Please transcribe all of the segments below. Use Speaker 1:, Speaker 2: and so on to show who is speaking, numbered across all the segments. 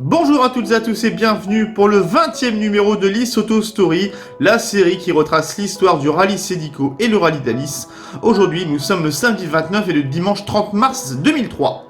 Speaker 1: Bonjour à toutes et à tous et bienvenue pour le 20e numéro de Liss Auto Story, la série qui retrace l'histoire du rallye Cedico et le rallye d'Alice. Aujourd'hui, nous sommes le samedi 29 et le dimanche 30 mars 2003.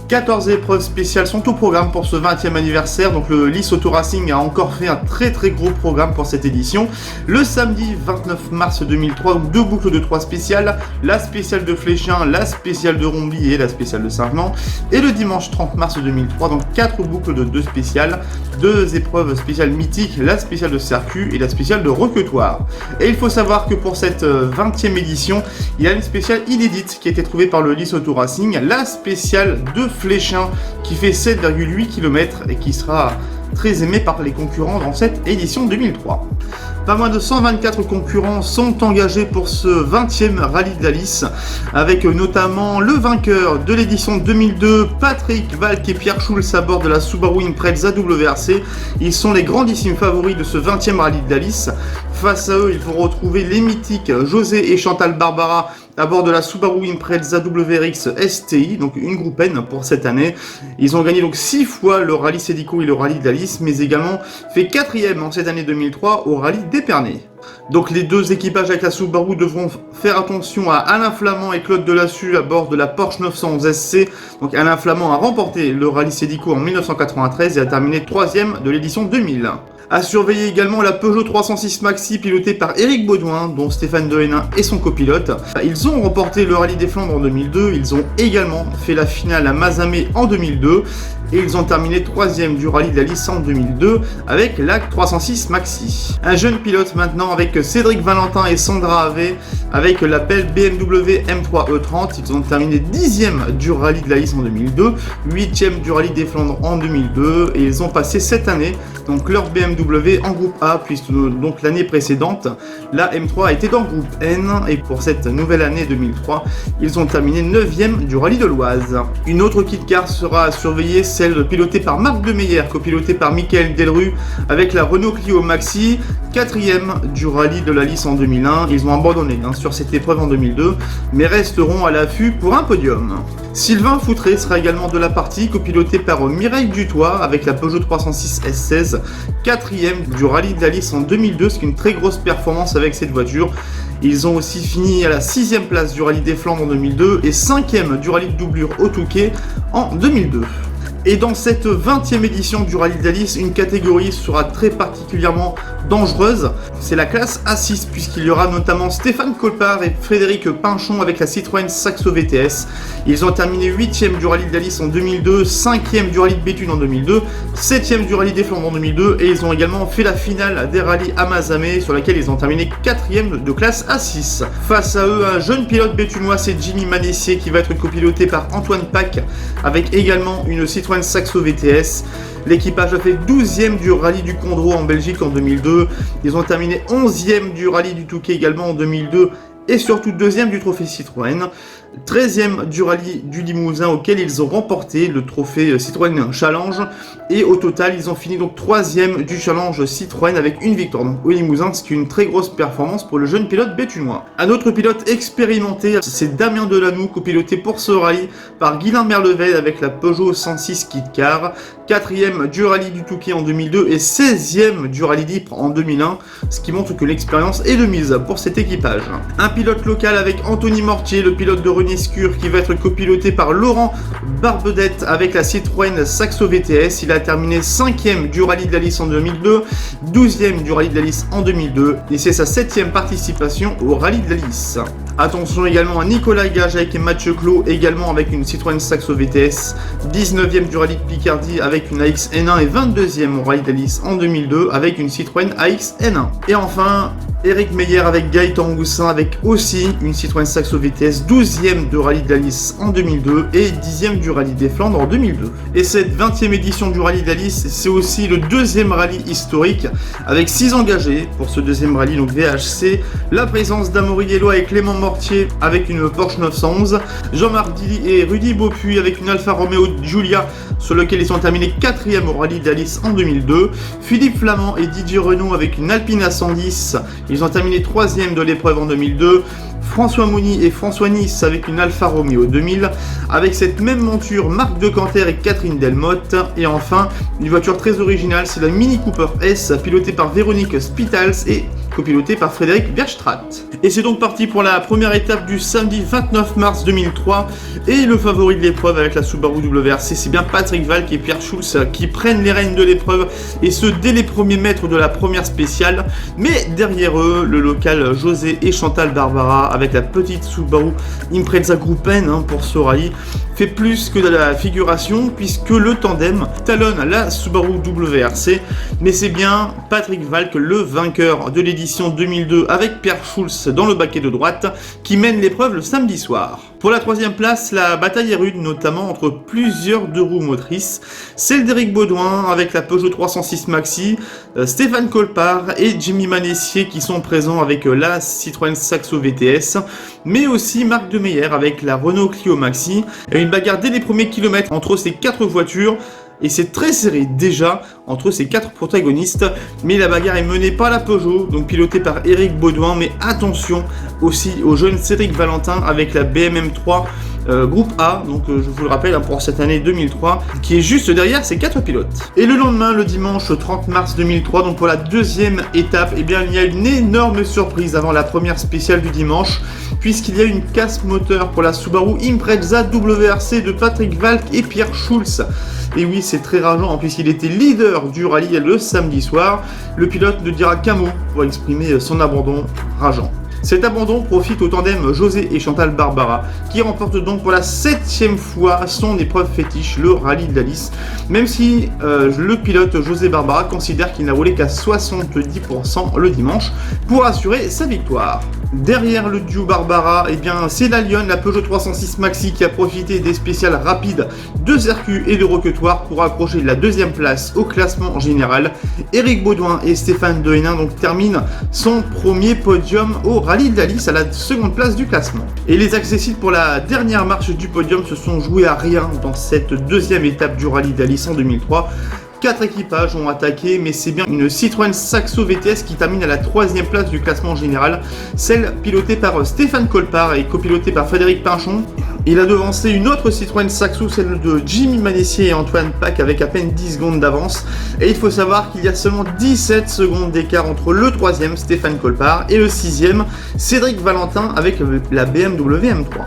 Speaker 1: 14 épreuves spéciales sont au programme pour ce 20e anniversaire, donc le Liss Auto Racing a encore fait un très gros programme pour cette édition. Le samedi 29 mars 2003, donc deux boucles de 3 spéciales, la spéciale de Fléchin, la spéciale de Rombly et la spéciale de Saint-Mans. Et le dimanche 30 mars 2003, donc 4 boucles de 2 spéciales, 2 épreuves spéciales mythiques, la spéciale de Circuit et la spéciale de Requeutoir. Et il faut savoir que pour cette 20e édition, il y a une spéciale inédite qui a été trouvée par le Liss Auto Racing, la spéciale de Fléchin qui fait 7,8 km et qui sera très aimé par les concurrents dans cette édition 2003. Pas moins de 124 concurrents sont engagés pour ce 20e rallye d'Alice, avec notamment le vainqueur de l'édition 2002, Patrick Valk et Pierre Schulz à bord de la Subaru Impreza WRC. Ils sont les grandissimes favoris de ce 20e rallye d'Alice. Face à eux, ils vont retrouver les mythiques José et Chantal Barbara à bord de la Subaru Impreza WRX STI, donc une groupe N pour cette année. Ils ont gagné donc 6 fois le rallye Cedico et le rallye d'Alice, mais également fait 4e en cette année 2003 au rallye d'Épernay. Donc les deux équipages avec la Subaru devront faire attention à Alain Flamand et Claude Delassus à bord de la Porsche 911 SC. Donc Alain Flamand a remporté le rallye Cedico en 1993 et a terminé 3e de l'édition 2000. À surveiller également la Peugeot 306 Maxi pilotée par Éric Baudouin, dont Stéphane Dehénin est son copilote. Ils ont remporté le rallye des Flandres en 2002, ils ont également fait la finale à Mazamet en 2002 et ils ont terminé 3e du rallye de la Lice en 2002 avec la 306 Maxi. Un jeune pilote maintenant avec Cédric Valentin et Sandra Havé avec la belle BMW M3 E30. Ils ont terminé 10e du rallye de la Lice en 2002, 8e du rallye des Flandres en 2002 et ils ont passé cette année donc leur BMW en groupe A, puisque donc l'année précédente, la M3 a été dans le groupe N, et pour cette nouvelle année 2003, ils ont terminé 9e du rallye de l'Oise. Une autre kit car sera à surveiller, celle pilotée par Marc Demeyer, copilotée par Michael Delru, avec la Renault Clio Maxi, 4e du rallye de la Lice en 2001. Ils ont abandonné sur cette épreuve en 2002, mais resteront à l'affût pour un podium. Sylvain Foutré sera également de la partie, copiloté par Mireille Dutoit avec la Peugeot 306 S16, 4e du rallye de la Lice en 2002, ce qui est une très grosse performance avec cette voiture. Ils ont aussi fini à la 6e place du rallye des Flandres en 2002 et 5e du rallye de doublure au Touquet en 2002. Et dans cette 20e édition du rallye d'Alice, une catégorie sera très particulièrement dangereuse. C'est la classe A6, puisqu'il y aura notamment Stéphane Colpart et Frédéric Pinchon avec la Citroën Saxo VTS. Ils ont terminé 8e du rallye d'Alice en 2002, 5e du rallye de Béthune en 2002, 7e du rallye des Flandres en 2002, et ils ont également fait la finale des rallyes à Mazamet, sur laquelle ils ont terminé 4e de classe A6. Face à eux, un jeune pilote béthunois, c'est Jimmy Manessier, qui va être copiloté par Antoine Pack, avec également une Citroën Saxo VTS. L'équipage a fait 12e du rallye du Condro en Belgique en 2002. Ils ont terminé 11e du rallye du Touquet également en 2002 et surtout 2e du trophée Citroën. 13e du rallye du Limousin auquel ils ont remporté le trophée Citroën Challenge, et au total ils ont fini donc 3e du Challenge Citroën avec une victoire donc au Limousin, ce qui est une très grosse performance pour le jeune pilote béthunois. Un autre pilote expérimenté, c'est Damien Delanoux, copiloté pour ce rallye par Guilain Merlevel avec la Peugeot 106 Kit Car, 4e du rallye du Touquet en 2002 et 16e du rallye d'Ypres en 2001, ce qui montre que l'expérience est de mise pour cet équipage. Un pilote local avec Anthony Mortier, le pilote de René Scur, qui va être copiloté par Laurent Barbedette avec la Citroën Saxo VTS. Il a terminé 5e du rallye de la Lice en 2002, 12e du rallye de la Lice en 2002 et c'est sa 7e participation au rallye de la Lice. Attention également à Nicolas Gajek et Mathieu Clos, également avec une Citroën Saxo VTS, 19e du rallye de Picardie avec une AX N1 et 22e au rallye de la Lice en 2002 avec une Citroën AX N1. Et enfin, Eric Meyer avec Gaëtan Goussin avec aussi une Citroën Saxo VTS, 12e de rallye de la Lice en 2002 et 10e du rallye des Flandres en 2002. Et cette 20e édition du rallye de la Lice, c'est aussi le deuxième rallye historique avec 6 engagés pour ce deuxième rallye, donc VHC. La présence d'Amaury Eloi et Clément Mortier avec une Porsche 911, Jean-Marc Dilly et Rudy Beaupuy avec une Alfa Romeo Giulia sur lequel ils ont terminé 4e au rallye de la Lice en 2002, Philippe Flamand et Didier Renault avec une Alpine A110 Ils ont terminé 3e de l'épreuve en 2002. François Mouni et François Nice avec une Alfa Romeo 2000. Avec cette même monture, Marc Decanter et Catherine Delmotte. Et enfin, une voiture très originale, c'est la Mini Cooper S, pilotée par Véronique Spitals et copilotée par Frédéric Verstraete. Et c'est donc parti pour la première étape du samedi 29 mars 2003. Et le favori de l'épreuve avec la Subaru WRC, c'est bien Patrick Valk et Pierre Schulz qui prennent les rênes de l'épreuve, et ce dès les premiers mètres de la première spéciale. Mais derrière eux, le local José et Chantal Barbara avec la petite Subaru Impreza Gruppen pour ce rallye fait plus que de la figuration, puisque le tandem talonne la Subaru WRC. Mais c'est bien Patrick Valk, le vainqueur de l'édition 2002 avec Pierre Schulz dans le baquet de droite, qui mène l'épreuve le samedi soir. Pour la 3e place, la bataille est rude, notamment entre plusieurs deux roues motrices. Celle d'Éric Baudouin avec la Peugeot 306 Maxi, Stéphane Colpart et Jimmy Manessier qui sont présents avec la Citroën Saxo VTS, mais aussi Marc Demeyer avec la Renault Clio Maxi. Et une bagarre dès les premiers kilomètres entre ces 4 voitures. Et c'est très serré déjà entre ces 4 protagonistes, mais la bagarre est menée par la Peugeot, donc pilotée par Éric Baudouin, mais attention aussi au jeune Cédric Valentin avec la BMM3 groupe A, donc je vous le rappelle pour cette année 2003, qui est juste derrière ces 4 pilotes. Et le lendemain, le dimanche 30 mars 2003, donc pour la 2e étape, eh bien il y a une énorme surprise avant la première spéciale du dimanche, puisqu'il y a une casse moteur pour la Subaru Impreza WRC de Patrick Valk et Pierre Schulz. Et oui, c'est très rageant puisqu'il était leader du rallye le samedi soir. Le pilote ne dira qu'un mot pour exprimer son abandon rageant. Cet abandon profite au tandem José et Chantal Barbara, qui remporte donc pour la 7e fois son épreuve fétiche, le rallye de la Lys, même si le pilote José Barbara considère qu'il n'a roulé qu'à 70% le dimanche pour assurer sa victoire. Derrière le duo Barbara, eh bien, c'est la Lionne, la Peugeot 306 Maxi, qui a profité des spéciales rapides de circuit et de requeutoir pour accrocher la 2e place au classement général. Éric Baudouin et Stéphane Dehénin donc terminent son premier podium au rallye de la Lys à la 2e place du classement. Et les accessibles pour la dernière marche du podium se sont joués à rien dans cette 2e étape du rallye de la Lys en 2003. 4 équipages ont attaqué, mais c'est bien une Citroën Saxo VTS qui termine à la 3e place du classement général, celle pilotée par Stéphane Colpart et copilotée par Frédéric Pinchon. Il a devancé une autre Citroën Saxo, celle de Jimmy Manessier et Antoine Pack, avec à peine 10 secondes d'avance. Et il faut savoir qu'il y a seulement 17 secondes d'écart entre le 3e, Stéphane Colpart, et le 6e, Cédric Valentin, avec la BMW M3.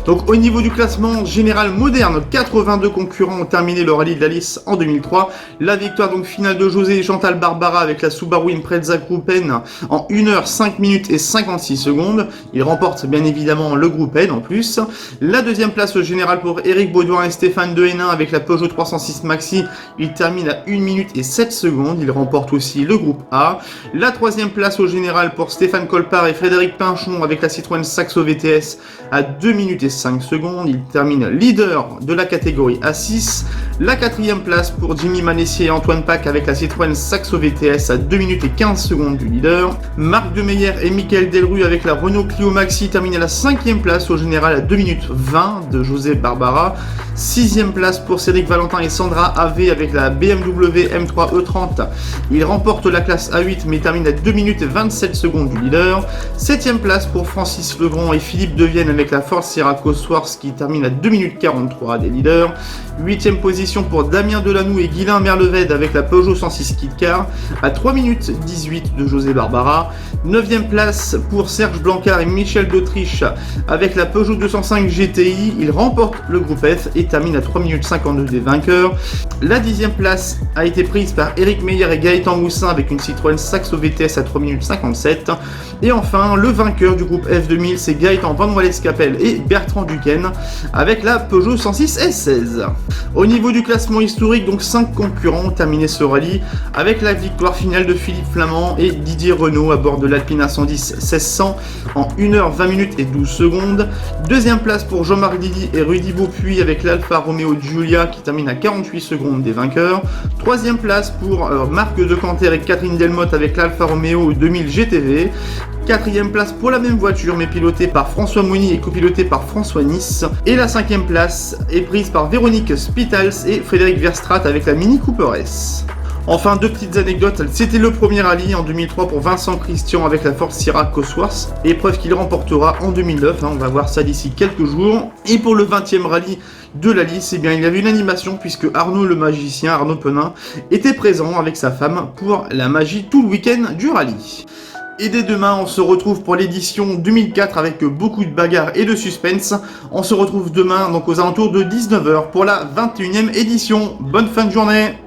Speaker 1: Donc au niveau du classement général moderne, 82 concurrents ont terminé le rallye de la Lys en 2003. La victoire donc finale de José et Chantal Barbara avec la Subaru Impreza Gruppen en 1h 5 minutes et 56 secondes. Ils remportent bien évidemment le groupe N en plus. La 2e place au général pour Éric Baudouin et Stéphane Dehénin avec la Peugeot 306 Maxi. Ils terminent à 1 minute et 7 secondes. Ils remportent aussi le groupe A. La 3e place au général pour Stéphane Colpart et Frédéric Pinchon avec la Citroën Saxo VTS à 2 minutes et 5 secondes. Il termine leader de la catégorie A6. La 4e place pour Jimmy Manessier et Antoine Pack avec la Citroën Saxo VTS à 2 minutes et 15 secondes du leader. Marc Demeyer et Michael Delru avec la Renault Clio Maxi terminent à la 5e place au général à 2 minutes 20 de José Barbara. 6e place pour Cédric Valentin et Sandra Ave avec la BMW M3 E30. Il remporte la classe A8 mais termine à 2 minutes et 27 secondes du leader. 7e place pour Francis Legrand et Philippe Devienne avec la Ford Sierra Cosworth qui termine à 2 minutes 43 des leaders. 8e position pour Damien Delanoux et Guylain Merleved avec la Peugeot 106 Kitcar à 3 minutes 18 de José Barbara. 9e place pour Serge Blancard et Michel d'Autriche avec la Peugeot 205 GTI. Il remporte le groupe F et termine à 3 minutes 52 des vainqueurs. La 10e place a été prise par Éric Meyer et Gaëtan Moussin avec une Citroën Saxo VTS à 3 minutes 57. Et enfin, le vainqueur du groupe F2000, c'est Gaëtan Van Wallescapelle et Bertrand Duquesne avec la Peugeot 106 S16. Au niveau du classement historique, donc 5 concurrents ont terminé ce rallye avec la victoire finale de Philippe Flamand et Didier Renault à bord de l'Alpina 110 1600 en 1h 20 minutes et 12 secondes. 2e place pour Jean-Marc Didi et Rudy Beaupuy avec l'Alfa Romeo Giulia qui termine à 48 secondes des vainqueurs. 3e place pour Marc Decanter et Catherine Delmotte avec l'Alfa Romeo 2000 GTV. 4e place pour la même voiture mais pilotée par François Mouni et copilotée par François Nice. Et la 5e place est prise par Véronique Spitals et Frédéric Verstraete avec la Mini Cooper S. Enfin, deux petites anecdotes, c'était le premier rallye en 2003 pour Vincent Christian avec la Ford Sierra Cosworth, épreuve qu'il remportera en 2009, on va voir ça d'ici quelques jours. Et pour le 20e rallye de la liste, eh bien, il y avait une animation puisque Arnaud le magicien, Arnaud Penin, était présent avec sa femme pour la magie tout le week-end du rallye. Et dès demain, on se retrouve pour l'édition 2004 avec beaucoup de bagarres et de suspense. On se retrouve demain donc aux alentours de 19h pour la 21e édition. Bonne fin de journée!